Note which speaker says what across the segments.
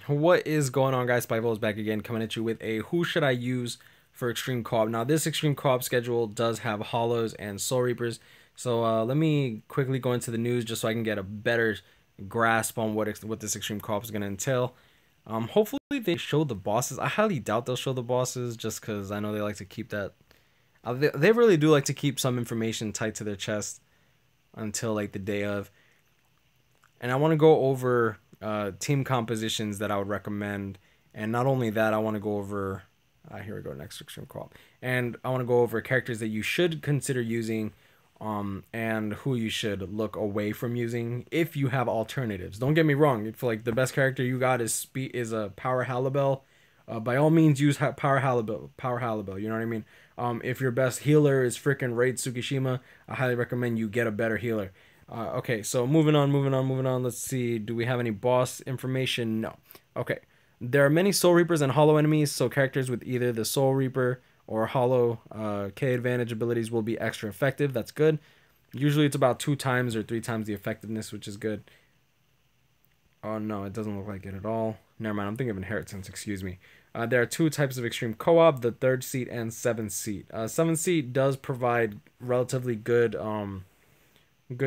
Speaker 1: What is going on, guys? Spiteful is back again, coming at you with a who should I use for Extreme Co-op. Now, this Extreme Co-op schedule does have Hollows and Soul Reapers, so let me quickly go into the news just so I can get a better grasp on what this Extreme Co-op is going to entail. Hopefully they show the bosses. I highly doubt they'll show the bosses just because I know they like to keep that. They really do like to keep some information tight to their chest until like the day of. And I want to go over team compositions that I would recommend, and not only that, I want to go over here we go, next Extreme Co-op, and I want to go over characters that you should consider using, and who you should look away from using if you have alternatives. Don't get me wrong, if like the best character you got is a Power Halibel, by all means use Power Halibel, you know what I mean. If your best healer is freaking Raid Tsukishima, I highly recommend you get a better healer. Okay, so moving on. Let's see. Do we have any boss information? No. Okay. There are many Soul Reapers and Hollow enemies, so characters with either the Soul Reaper or Hollow K advantage abilities will be extra effective. That's good. Usually it's about 2 times or 3 times the effectiveness, which is good. Oh, no, it doesn't look like it at all. Never mind, I'm thinking of Inheritance, excuse me. There are 2 types of Extreme Co-op, the 3rd seat and 7th seat. 7th seat does provide relatively good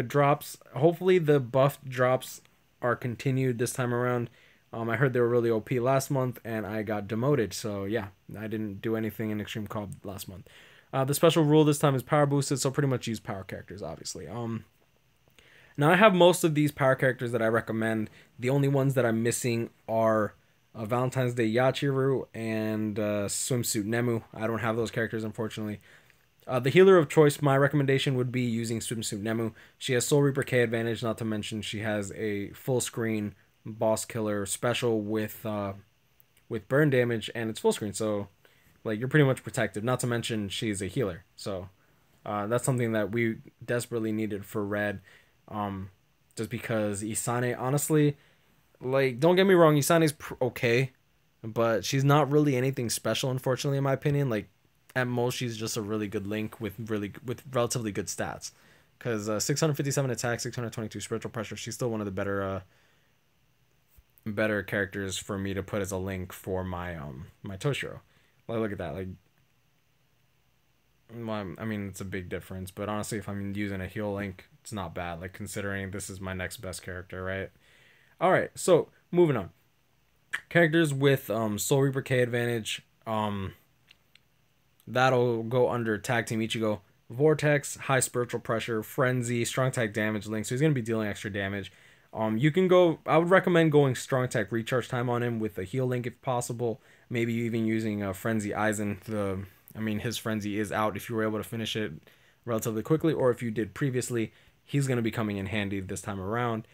Speaker 1: drops. Hopefully the buffed drops are continued this time around. I heard they were really OP last month and I got demoted, so yeah, I didn't do anything in Extreme Co-op last month. The special rule this time is power boosted, so pretty much use power characters, obviously. Now I have most of these power characters that I recommend. The only ones that I'm missing are Valentine's Day Yachiru and Swimsuit Nemu. I don't have those characters, unfortunately. The healer of choice, my recommendation would be using Swimsuit Nemu. She has Soul Reaper K advantage, not to mention she has a full screen boss killer special with burn damage, and it's full screen, so like you're pretty much protected. Not to mention she's a healer, so that's something that we desperately needed for Red. Just because Isane, honestly, like don't get me wrong, Isane's okay, but she's not really anything special, unfortunately, in my opinion. Like at most, she's just a really good Link with relatively good stats. Because 657 attack, 622 spiritual pressure. She's still one of the better characters for me to put as a Link for my my Toshiro. Like look at that. Like, well, I mean it's a big difference, but honestly, if I'm using a heal Link, it's not bad. Like considering this is my next best character, right? All right, so moving on. Characters with Soul Reaper K advantage. That'll go under Tag Team Ichigo. Vortex, high spiritual pressure, frenzy, strong attack damage Link, so he's gonna be dealing extra damage. You can go. I would recommend going strong attack recharge time on him with a heal Link if possible. Maybe even using a frenzy Aizen. I mean, his frenzy is out if you were able to finish it relatively quickly, or if you did previously, he's gonna be coming in handy this time around.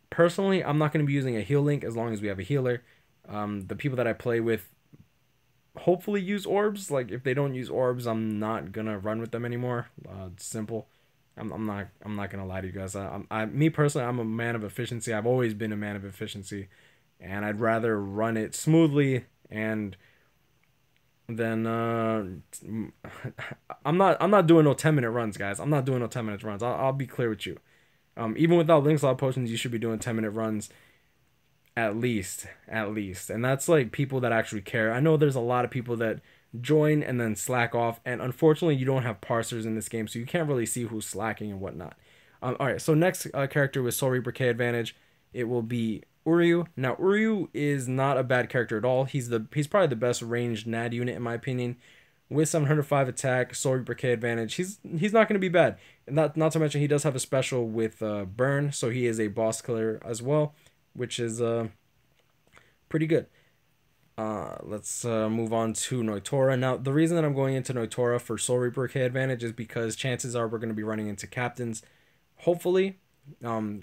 Speaker 1: Personally, I'm not gonna be using a heal Link as long as we have a healer. The people that I play with hopefully use orbs. Like if they don't use orbs, I'm not gonna run with them anymore. It's simple. I'm not gonna lie to you guys. Me personally, I'm a man of efficiency. I've always been a man of efficiency, and I'd rather run it smoothly and then I'm not doing no 10-minute runs, guys. I'm not doing no 10-minute runs. I'll be clear with you. Even without Link Slot potions, you should be doing 10-minute runs. At least, and that's like people that actually care. I know there's a lot of people that join and then slack off, and unfortunately you don't have parsers in this game, so you can't really see who's slacking and whatnot. All right, so next character with Soul Reaper K advantage, it will be Uryu. Now Uryu is not a bad character at all. He's probably the best ranged NAD unit in my opinion. With 705 attack, Soul Reaper K advantage, he's not going to be bad. And not to mention he does have a special with burn, so he is a boss killer as well, which is pretty good. Let's move on to Noitora. Now, the reason that I'm going into Noitora for Soul Reaper K advantage is because chances are we're going to be running into captains. Hopefully,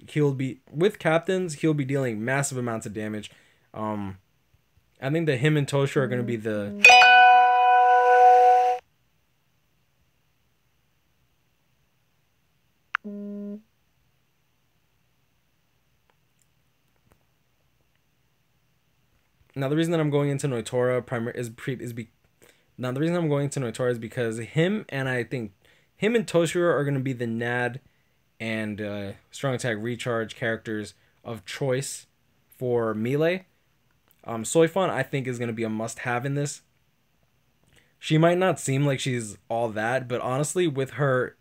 Speaker 1: he'll be dealing massive amounts of damage. I think that him and Tosha are going to be the... Now the reason that I'm going into Noitora is because him and Toshiro are going to be the NAD and strong attack recharge characters of choice for melee. Soifon, I think, is going to be a must-have in this. She might not seem like she's all that, but honestly, with her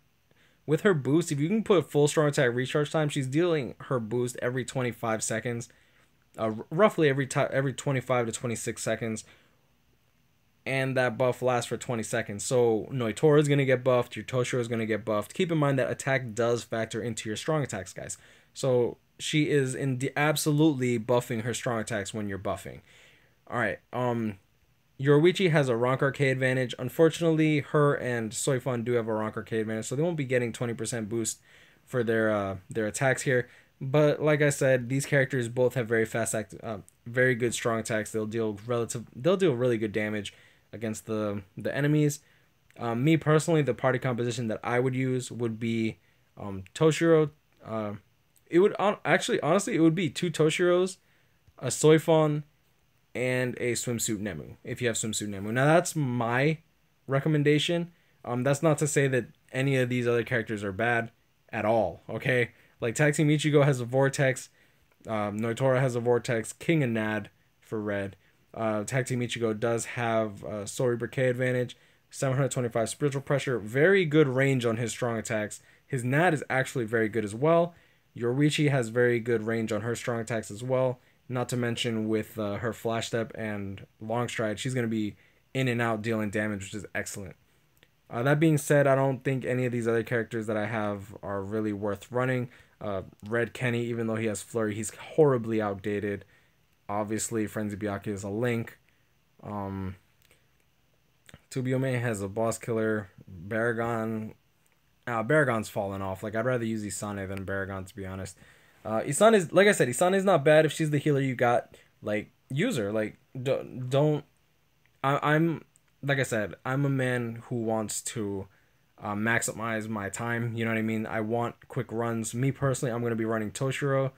Speaker 1: boost, if you can put full strong attack recharge time, she's dealing her boost every 25 seconds, roughly every 25 to 26 seconds, and that buff lasts for 20 seconds. So Noitora is going to get buffed, your Toshiro is going to get buffed. Keep in mind that attack does factor into your strong attacks, guys. So she is absolutely buffing her strong attacks when you're buffing. All right. Yoruichi has a Rank Arcade advantage. Unfortunately, her and Soifon do have a Rank Arcade advantage, so they won't be getting 20% boost for their attacks here. But like I said, these characters both have very good strong attacks. They'll deal really good damage against the enemies. Me personally, the party composition that I would use would be Toshiro. It would honestly, it would be 2 Toshiros, a Soifon, and a swimsuit Nemu, if you have swimsuit Nemu. Now that's my recommendation. That's not to say that any of these other characters are bad at all, okay? Like Taxi Michigo has a Vortex, Noitora has a Vortex, King and Nad for red. Taxi Michigo does have Soul Reaper K advantage, 725 spiritual pressure, very good range on his strong attacks. His Nad is actually very good as well. Yoruichi has very good range on her strong attacks as well. Not to mention with her Flash Step and Long Stride, she's going to be in and out dealing damage, which is excellent. That being said, I don't think any of these other characters that I have are really worth running. Red Kenny, even though he has Flurry, he's horribly outdated. Obviously, Frenzy Byakuya is a Link. Tsubiome has a Boss Killer. Baragon. Baragon's fallen off. Like, I'd rather use Isane than Baragon, to be honest. Isane is, like I said, Isane is not bad if she's the healer you got. Like, use her. Like, don't. I'm like I said, I'm a man who wants to maximize my time. You know what I mean? I want quick runs. Me personally, I'm going to be running Toshiro.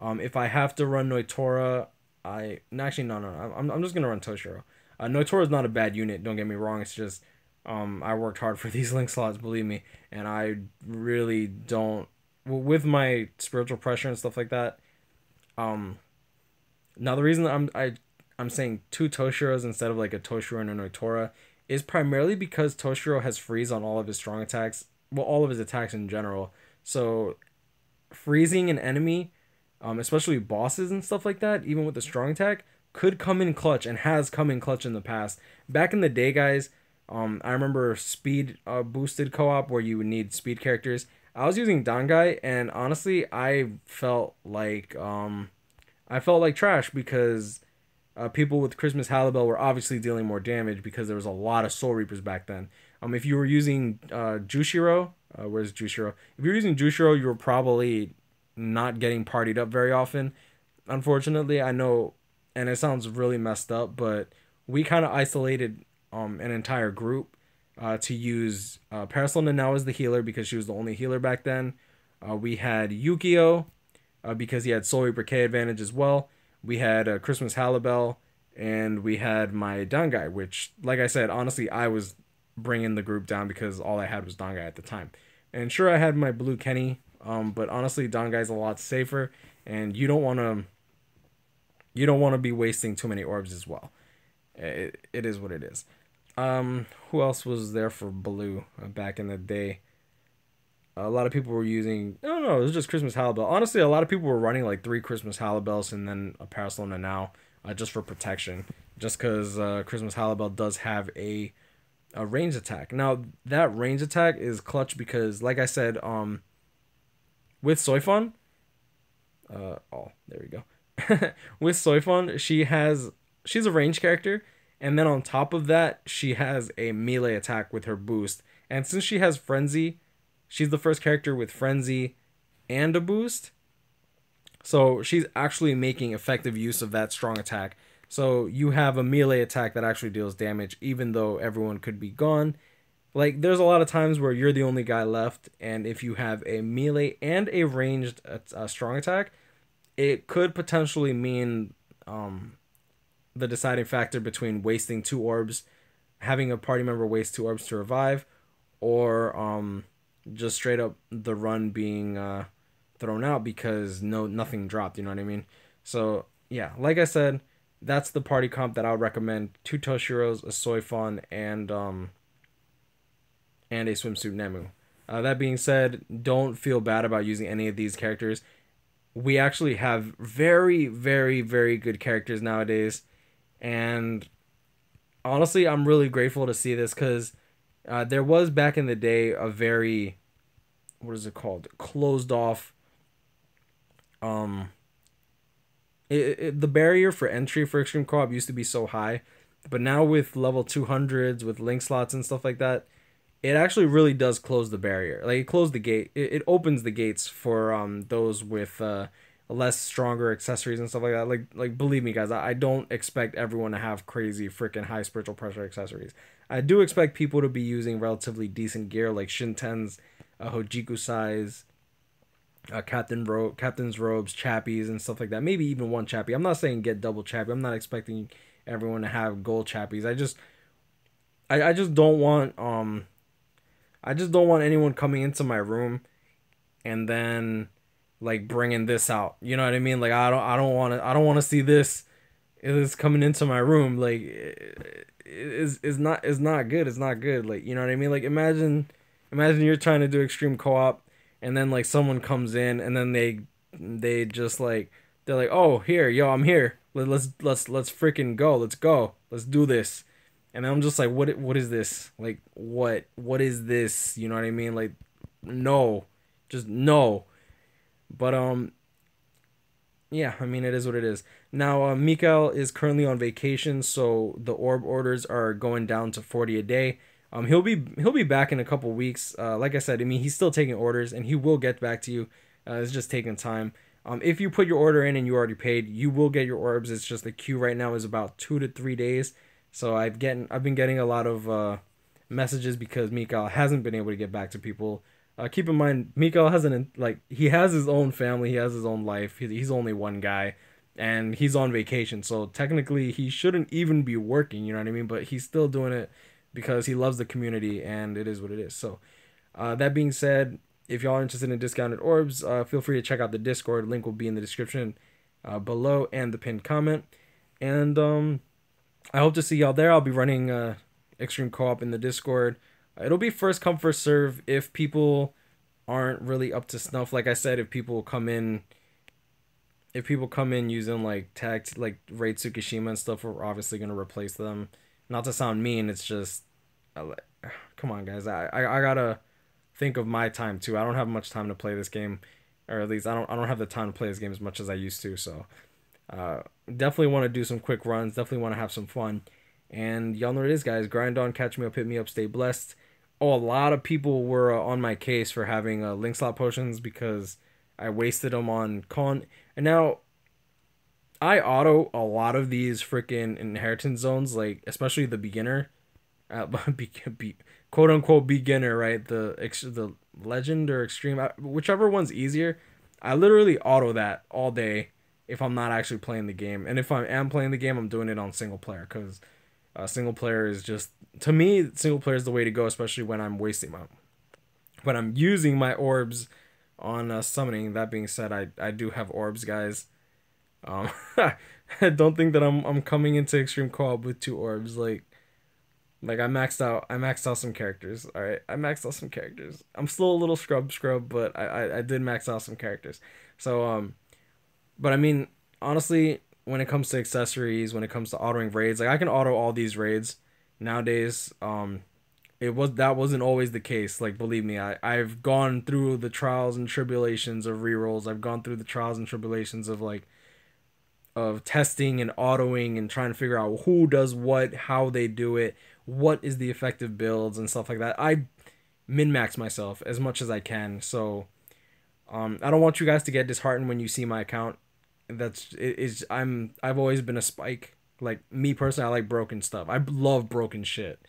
Speaker 1: If I have to run Noitora, actually no. I'm just going to run Toshiro. Noitora is not a bad unit. Don't get me wrong. It's just I worked hard for these link slots, believe me, and I really don't. With my spiritual pressure and stuff like that. Now the reason I'm saying 2 Toshiros instead of like a Toshiro and a Noitora is primarily because Toshiro has freeze on all of his strong attacks. Well, all of his attacks in general. So freezing an enemy, especially bosses and stuff like that, even with the strong attack, could come in clutch and has come in clutch in the past. Back in the day, guys, I remember speed boosted co-op where you would need speed characters. I was using Dangai, and honestly, I felt like trash because people with Christmas Halibel were obviously dealing more damage because there was a lot of Soul Reapers back then. If you were using Jushiro, where's Jushiro? If you were using Jushiro, you were probably not getting partied up very often. Unfortunately, I know, and it sounds really messed up, but we kind of isolated an entire group to use Parasol Nanao as the healer because she was the only healer back then. We had Yukio because he had Soul Reaper K advantage as well. We had Christmas Halibel, and we had my Dangai, which, like I said, honestly, I was bringing the group down because all I had was Dangai at the time. And sure, I had my Blue Kenny, but honestly, Dangai's a lot safer, and you don't want to be wasting too many orbs as well. It is what it is. Who else was there for blue back in the day? A lot of people were using, I don't know, it was just Christmas Halibel. Honestly, a lot of people were running like 3 Christmas Halibels and then a Parasol Nanao just for protection. Just because Christmas Halibel does have a range attack. Now, that range attack is clutch because, like I said, with Soifon, there we go. With Soifon, she's a range character, and then on top of that, she has a melee attack with her boost. And since she has Frenzy, she's the first character with Frenzy and a boost. So she's actually making effective use of that strong attack. So you have a melee attack that actually deals damage, even though everyone could be gone. Like, there's a lot of times where you're the only guy left, and if you have a melee and a ranged strong attack, it could potentially mean the deciding factor between wasting 2 orbs, having a party member waste 2 orbs to revive, or just straight up the run being thrown out because nothing dropped. You know what I mean? So yeah, like I said, that's the party comp that I would recommend. Two Toshiros, a Soy Fawn, and a Swimsuit Nemu. That being said, don't feel bad about using any of these characters. We actually have very, very, very good characters nowadays, and honestly, I'm really grateful to see this because there was back in the day a very, what is it called, closed off. Um, the barrier for entry for Extreme Co-op used to be so high, but now with level 200s with link slots and stuff like that, it actually really does close the barrier. Like it closed the gate. It opens the gates for those with less stronger accessories and stuff like that. Like believe me, guys, I don't expect everyone to have crazy freaking high spiritual pressure accessories. I do expect people to be using relatively decent gear like Shinten's, Hojiku size, captain's robes, chappies, and stuff like that. Maybe even one chappie. I'm not saying get double chappie. I'm not expecting everyone to have gold chappies. I just don't want I just don't want anyone coming into my room and then like bringing this out. You know what I mean? Like I don't want to see this is coming into my room. Like it's not good. It's not good. Like you know what I mean? Like imagine you're trying to do extreme co-op and then like someone comes in and then they just like they're like, "Oh, here, yo, I'm here. Let's freaking go. Let's go. Let's do this." And I'm just like, what is this? Like what is this? You know what I mean? Like no. Just no. But yeah, I mean it is what it is. Now Mikael is currently on vacation, so the orb orders are going down to 40 a day. He'll be back in a couple weeks. Like I said, I mean he's still taking orders and he will get back to you. It's just taking time. If you put your order in and you already paid, you will get your orbs. It's just the queue right now is about 2 to 3 days. So I've been getting a lot of messages because Mikael hasn't been able to get back to people. Keep in mind, Mikael hasn't like he has his own family, he has his own life. He's only one guy, and he's on vacation. So technically, he shouldn't even be working. You know what I mean? But he's still doing it because he loves the community, and it is what it is. So that being said, if y'all are interested in discounted orbs, feel free to check out the Discord. Link will be in the description below and the pinned comment. And I hope to see y'all there. I'll be running Extreme Co-op in the Discord. It'll be first come first serve if people aren't really up to snuff. Like I said, if people come in using like like Raid Tsukishima and stuff, we're obviously gonna replace them. Not to sound mean, it's just come on, guys. I gotta think of my time too. I don't have much time to play this game, or at least I don't have the time to play this game as much as I used to. So definitely want to do some quick runs. Definitely want to have some fun. And y'all know what it is, guys. Grind on, catch me up, hit me up, stay blessed. Oh, a lot of people were on my case for having link slot potions because I wasted them on con. And now I auto a lot of these freaking inheritance zones, like especially the beginner, quote unquote beginner, right? The legend or extreme, whichever one's easier. I literally auto that all day if I'm not actually playing the game, and if I am playing the game, I'm doing it on single player because single player is just to me single player is the way to go, especially when I'm using my orbs on summoning. That being said, I do have orbs, guys. I don't think that I'm coming into extreme co-op with two orbs. Like I maxed out some characters. All right, I maxed out some characters. I'm still a little scrub, but I did max out some characters. So but I mean honestly, when it comes to accessories, when it comes to autoing raids, like I can auto all these raids nowadays. That wasn't always the case. Like believe me, I've gone through the trials and tribulations of rerolls. I've gone through the trials and tribulations of testing and autoing and trying to figure out who does what, how they do it, what is the effective builds and stuff like that. I min max myself as much as I can. So I don't want you guys to get disheartened when you see my account. I've always been a spike. Like me personally, I like broken stuff. I love broken shit.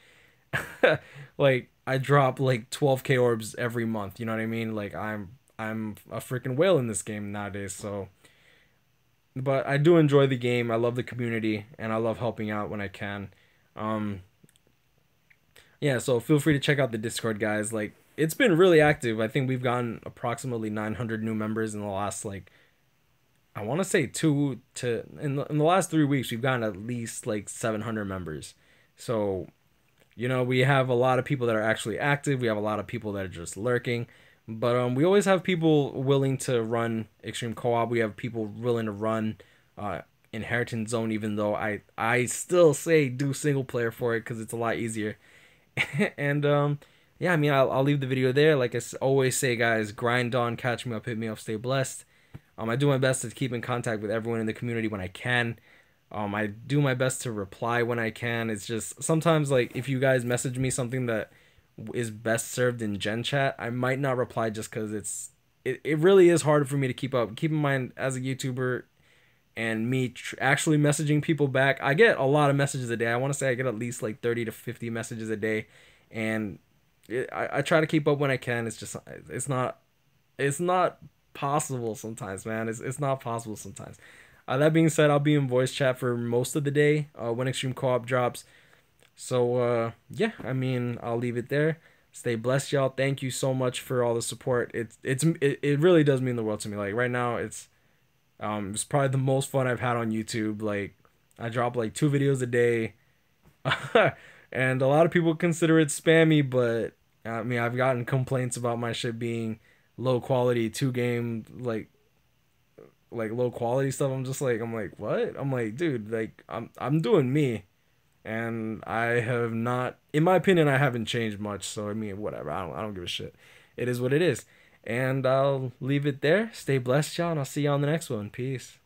Speaker 1: Like I drop like 12k orbs every month. You know what I mean? Like I'm a freaking whale in this game nowadays. So, but I do enjoy the game. I love the community, and I love helping out when I can. Um, yeah. So feel free to check out the Discord, guys. Like it's been really active. I think we've gotten approximately 900 new members in the last like I want to say two to in the last 3 weeks we've gotten at least like 700 members. So we have a lot of people that are actually active. We have a lot of people that are just lurking. But we always have people willing to run extreme co-op. We have people willing to run uh, inheritance zone. Even though I still say do single player for it because it's a lot easier. And yeah, I mean I'll leave the video there. Like I always say, guys, grind on, catch me up, hit me up, stay blessed. I do my best to keep in contact with everyone in the community when I can. I do my best to reply when I can. It's just sometimes like if you guys message me something that is best served in Gen Chat, I might not reply just because it really is hard for me to keep up. Keep in mind, as a YouTuber and me actually messaging people back, I get a lot of messages a day. I want to say I get at least like 30 to 50 messages a day, and I try to keep up when I can. It's just it's not possible sometimes, man. It's not possible sometimes. That being said, I'll be in voice chat for most of the day when Extreme Co-op drops. So yeah, I mean, I'll leave it there. Stay blessed, y'all. Thank you so much for all the support. It really does mean the world to me. Like right now, it's probably the most fun I've had on YouTube. Like I drop like 2 videos a day, and a lot of people consider it spammy, but I mean, I've gotten complaints about my shit being low quality, two game like low quality stuff. I'm like, what? I'm like, dude, like I'm doing me, and I have not, in my opinion, I haven't changed much. So I mean, whatever. I don't give a shit. It is what it is, and I'll leave it there. Stay blessed, y'all, and I'll see you on the next one. Peace.